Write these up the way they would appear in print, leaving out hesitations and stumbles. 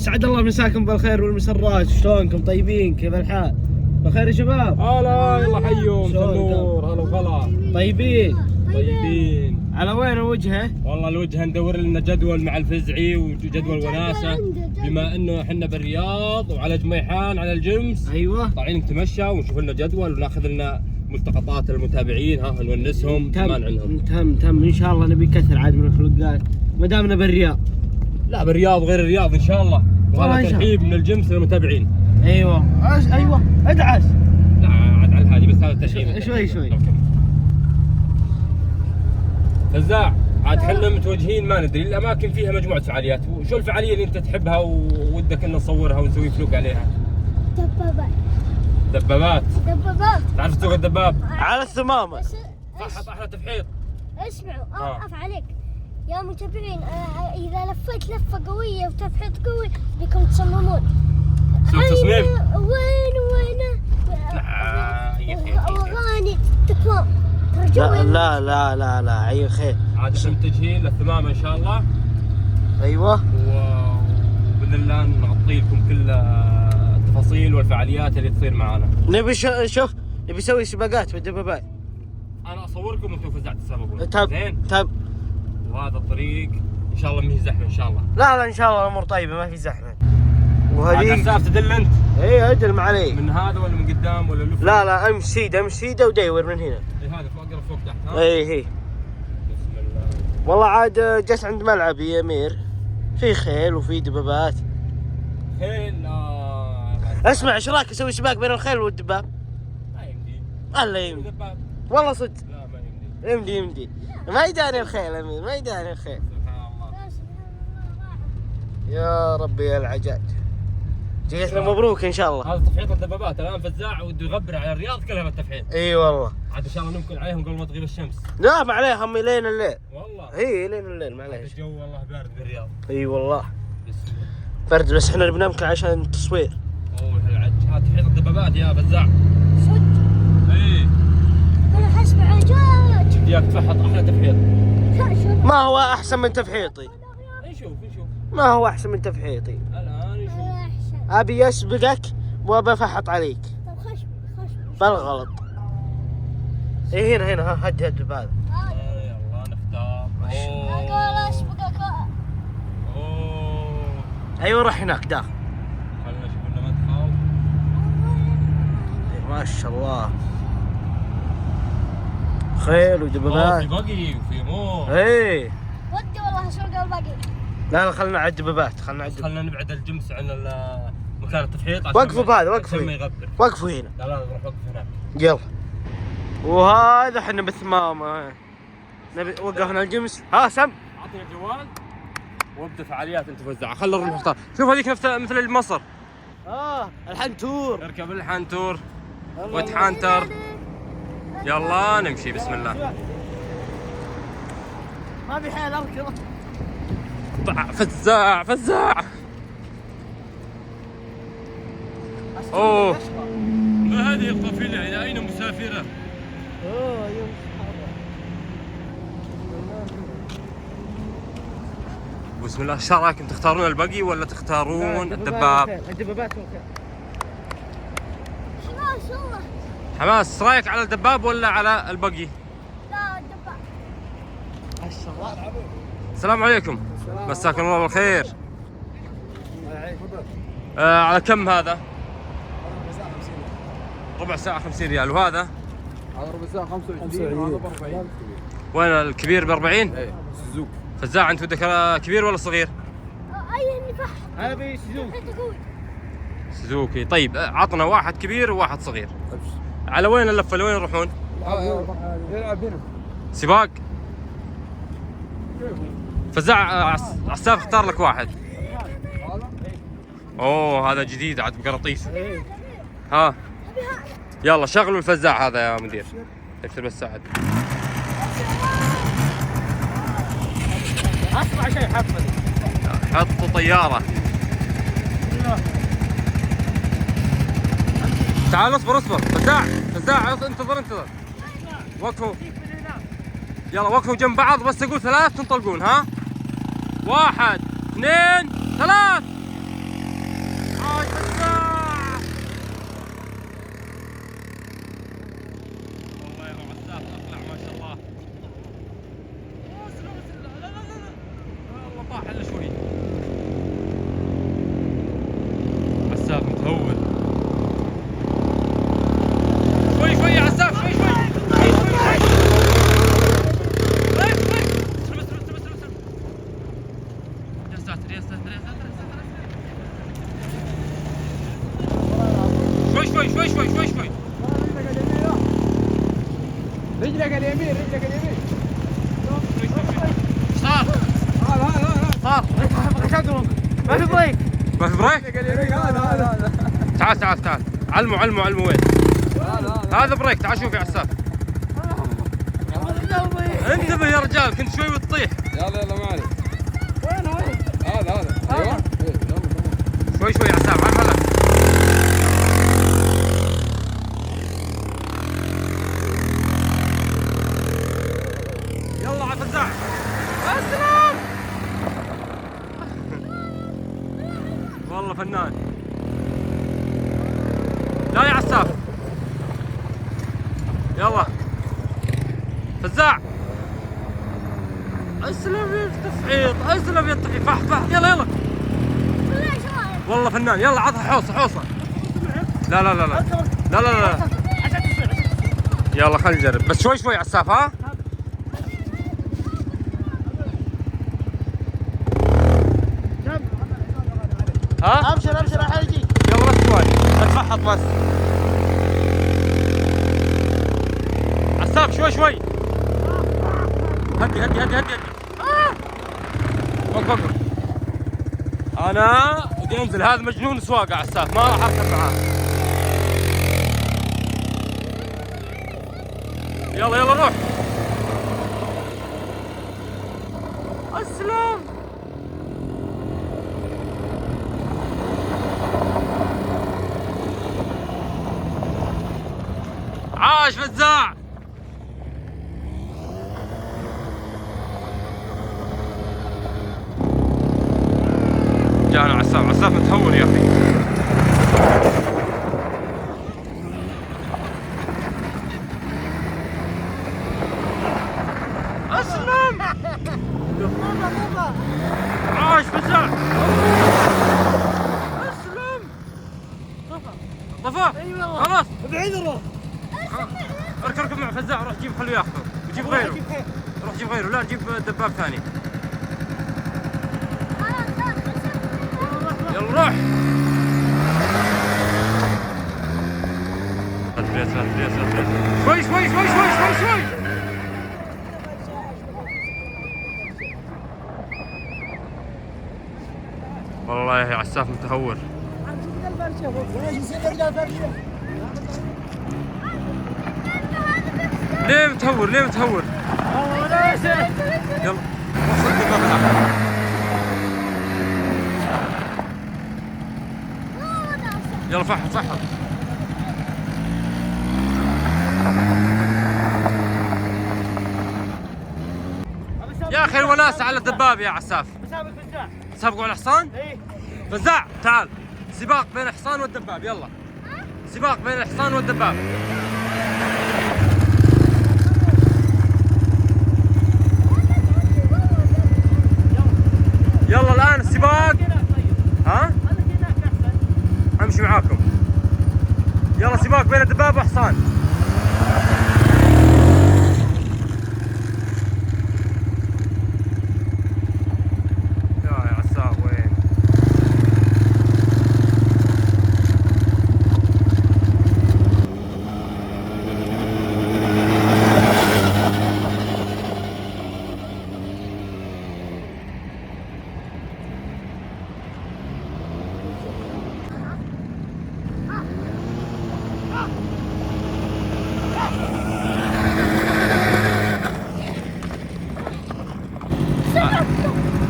سعد الله مساكم بالخير والمسرات، شلونكم؟ طيبين؟ كيف الحال؟ بخير يا شباب؟ هلا يلا حيهم تنور. هلا وغلا. طيبين؟ طيبين. على وين الوجهة؟ والله الوجهة ندور لنا جدول مع الفزعي وجدول وناسة، بما انه احنا بالرياض وعلى جميحان على الجمس. ايوه طالعين نتمشى ونشوف لنا جدول وناخذ لنا ملتقطات المتابعين، ها نونسهم كمان عنهم. تم ان شاء الله نبي كثر عاد من الخلقات ما دامنا بالرياض. لا بالرياض وغير الرياض ان شاء الله. وهذا ترحيب من الجمس للمتابعين. ايوه ايوه ادعس. لا عاد على الهادي بس هذا الترحيب. شوي فزاع عاد احنا متوجهين ما ندري الاماكن فيها مجموعه فعاليات. وشو الفعاليه اللي انت تحبها وودك ان نصورها ونسوي فلوق عليها؟ دبابات. تعرف تسوق الدباب؟ على الثمامه. فحط احلى تفحيط. اسمعوا اوقف عليك يا متابعين، اذا لفيت لفه قويه وتفحيط قوي بكم تصممون. سوق تصميم؟ وين واغاني تكفون. لا عيل خير. عاد احنا متجهين للثمامه ان شاء الله. ايوه وباذن الله نغطي لكم كل التفاصيل والفعاليات اللي تصير معانا. نبي شوف نبي نسوي سباقات بالدبابات. انا اصوركم وانتم فزعت تسابقون. زين وهذا الطريق ان شاء الله ما هي زحمه ان شاء الله. لا ان شاء الله الامور طيبه ما في زحمه. وهذه عساف تدل انت؟ اي ادل علي. من هذا ولا من قدام ولا لف؟ لا امس سيده وديور من هنا. اي هذا فوق تحت ها؟ اي بسم الله. والله عاد جت عند ملعب يا امير، في خيل وفي دبابات. خيل اسمع ايش رايك اسوي سباق بين الخيل والدباب؟ ما يمدي. الله يمدي دباب. والله صدق. لا ما يمدي. يمدي ما يداري الخيل امير، ما يداري الخيل. سبحان الله. يا ربي يا العجاج. جيتنا مبروك ان شاء الله. هذا تفحيط الدبابات الان فزاع وده يغبر على الرياض كلها بالتفحيط. اي والله. عاد ان شاء الله نمكن عليهم قبل ما تغيب الشمس. لا ما عليه هم لين الليل. والله. اي لين الليل معليش. الجو والله بارد بالرياض. اي والله. بسم الله. برد بس احنا نبي نمكن عشان التصوير. اوه هالعج هذا تفحيط الدبابات يا فزاع. صدق؟ اي. انا حسب عجاج. بديك تفحط احلى تفحيط. ما هو احسن من تفحيطي. نشوف ما هو احسن من تفحيطي. الان نشوف. ابي اسبقك وبفحط عليك. طب خش بالغلط. اي هنا ها هد بهذا. يلا نختار. اقول اسبقك. اوه ايوه روح هناك داخل. خلنا نشوف لنا مدخل. ما شاء الله خيل ودبابات. في بقي وفي مور. اي ودي والله اسوق الباقي. لا خلنا على الدبابات خلنا نبعد الجمس عن مكان التفحيط. وقفوا بهذا وقفوا ما هنا. يغبر. وقفوا هنا. لا نروح وقف هناك. يلا. وهذا احنا بالثمامة نبي وقفنا الجمس. ها سم اعطني الجوال وابدا فعاليات انت توزعها. خلنا نروح نختار. شوف هذيك مثل المصر. الحنتور. اركب الحنتور وتحنتر. يلا نمشي بسم الله. ما في حيل اركض. فزاع. اوه ما هذه القافلة إلى أين مسافرة؟ بسم الله. ايش رايكم تختارون البقي ولا تختارون الدباب؟ الدبابات والخيل. حماس والله. حماس رايك على الدباب ولا على البقي؟ لا الدباب. السلام عليكم. مساكم الله بالخير. على كم هذا؟ ربع ساعة 50 ريال. وهذا؟ هذا ربع ساعة 25 وهذا ب 40. وين الكبير ب 40؟ ايه سوزوك. فزاع انت ودك كبير ولا صغير؟ اي نفح. انا ابي سوزوكي. سوزوكي. طيب عطنا واحد كبير وواحد صغير. ابشر. على وين اللفة؟ لوين يروحون؟ يلعب هنا. سباق؟ فزاع عساف اختار لك واحد. اوه هذا جديد عاد بقراطيس. ها يلا شغلوا الفزاع هذا يا مدير. ابشر بس سعد. اسمع شيء حفظ. حطوا طيارة. تعال اصبر فزاع انتظر وقفوا. يلا وقفوا جنب بعض بس اقول 3 تنطلقون. ها 1 2 3. شوي شوي شوي شوي شوي. رجلك اليمين رجلك اليمين. صار صار ما في بريك. ما في بريك؟ رجلك اليمين هذا. تعال علموا وين؟ هذا بريك. تعال شوف يا عساف. انتبه يا رجال كنت شوي وتطيح. يلا ما عليك. وين؟ هذا ايوه. شوي يا عساف عارف هذا. يلا على فزاع. السلام. والله فنان. لا يا عساف. يلا فزاع. اسلم يا تفحيط. اسلم يا تفحيط. فح يلا والله فنان. يلا عطها حوصه. لا يلا خلينا نجرب بس شوي عساف. ها ابشر حيجي. يلا بس شوي اتفحط بس. عساف شوي. هدي. وقف. انا بدي انزل. هذا مجنون سواقه عساف ما راح اركب معاه. يلا روح. السلام. عاش فزاع. جانا عساف متهور يا اخي. اسلم. عاش فزاع. اسلم. طفى. خلاص بعيد روح. اركب مع فزاع. روح جيب خليه ياخذه وجيب غيره. روح جيب غيره. لا جيب دباب ثاني. يلا روح. شوي. والله يا عساف متهور. ليه متهور؟ يلا يلا فحط. يا اخي الوناسه على الدباب يا عساف. سابقوا على الحصان؟ ايه. فزاع تعال. سباق بين الحصان والدباب. يلا سباق بين الحصان والدباب. يلا الان السباق. ها؟ امشي معاكم. يلا سباق بين الدباب وحصان. يا عساف وين؟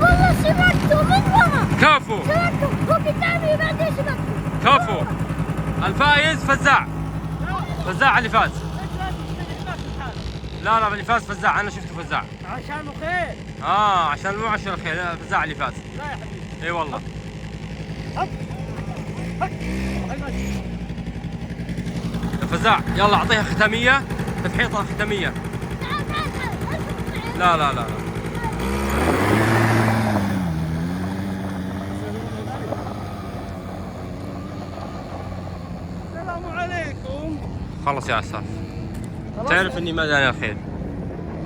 والله سبقته من ورا. كفو. هو قدامي بعدين سبقته. كفو. الفائز فزاع. فزاع اللي فاز. لا اللي فاز فزاع. انا شفته فزاع. عشانه خير. عشان مو عشان الخير. لا فزاع اللي فاز. لا يا حبيبي. اي والله. فزاع يلا اعطيها ختاميه. تفحيطها ختاميه. لا. السلام عليكم. خلص يا عساف. تعرف اني ما داني الخير.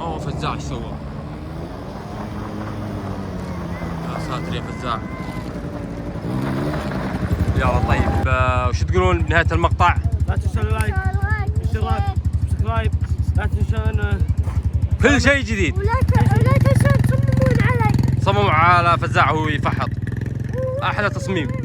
اوه فزاع ايش سوى؟ يا ساتر يا فزاع. يلا طيب وش تقولون بنهاية المقطع؟ لا تنسون اللايك، اشتراك، سبسكرايب، لا تنسون كل شيء جديد. ولا تنسون تصممون علي. صمموا على فزاع وهو يفحط. احلى تصميم.